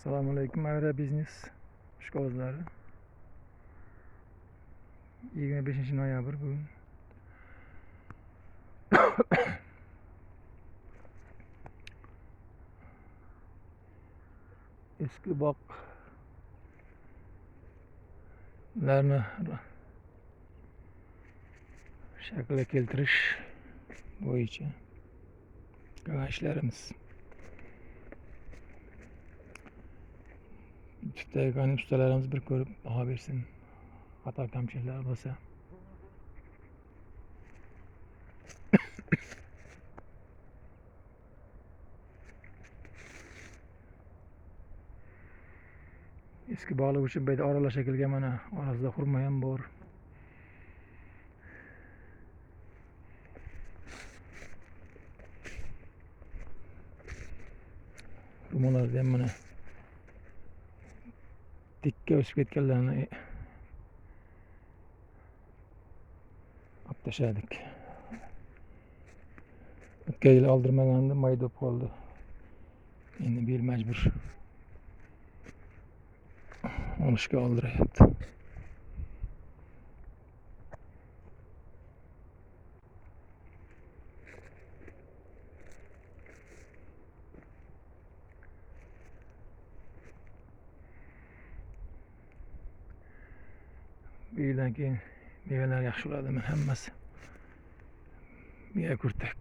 Assalamualaikum Agrobiznes ishqibozlari. 25 noyabr bugun. Eski boqlarni shaklga keltirish bo'yicha ishlarimiz. YouTube'dagi ustalarimiz bir ko'rib baho bersin. Xato kamchiliklar bo'lsa. Eski bog'lik uchun bu yerda oralash kelgan, mana orasida xurmo ham bor. Xurmolarda ham mana tikka o'sib ketganlarni olib tashladik. O'tgan yil oldirmaganda mayda bo'lib qoldi. Endi bu yil majbur olishga oldiryapti. Bu yildan keyin mevalar yaxshi bo'ladimi? Hammasi meva kurtak.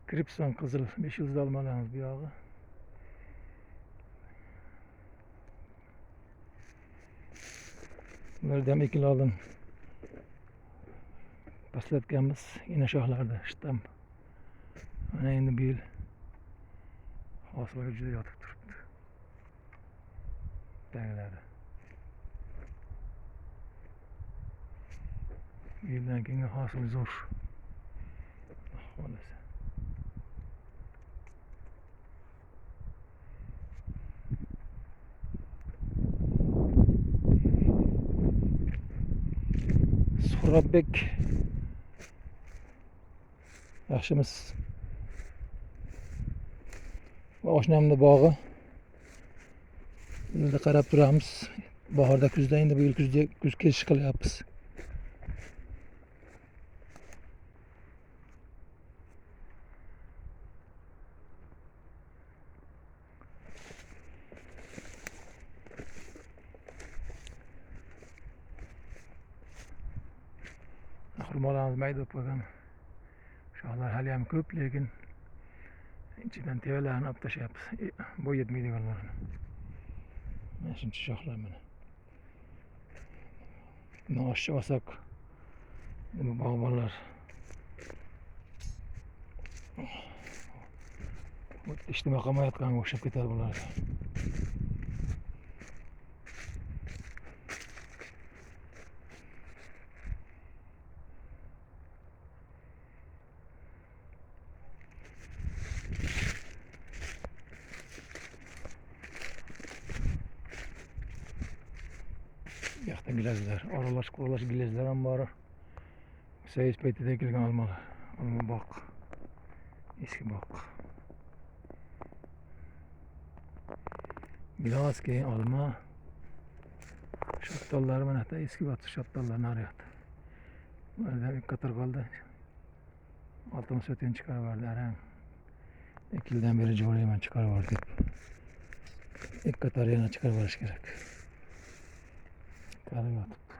Kripson qizil 5 yıldız olmalarimiz bu yog'i. Bunlarni ham 2 yil oldin paslatganmiz, yana shoxlarda shtam. Mana endi bu yil hosilga juda yotib turibdi. Taglari. Bu yildan keyin hosil zo'r. Xolasa. Suhrobbek yaxshimiz. Oshnamning bog'i. Endi qarab turamiz. Bahorda, kuzda, endi bu yil kuz kesish qilyapmiz. Xurmolarimiz mayda bo'lib qolgan. Shoxlar hali ham ko'p, lekin ichidan tevalarni olib tashlayapmiz. Bo'y yetmaydiganlarni. Mana shuncha shoxlar mana. Bundan oshcha olsak, bu bog'bonlar ijtimoiy qilmayotganga o'xshab ketadi bular. Yaxta gilazlar, oralash gilazlar ham bor. Sayiz paytida ekilgan olma boq. Eski boq. Gilos, keyin olma. Shaftollar mana hatta eski batı shaftollar naryoqda. Bularda bir qator qoldi. Altimiz o'tin chiqarib yubordi, arang. 2 yildan beri jo'layman chiqarib yubordi deb. İlk qator yana chiqarib yuborish kerak. Qarab yotibdi.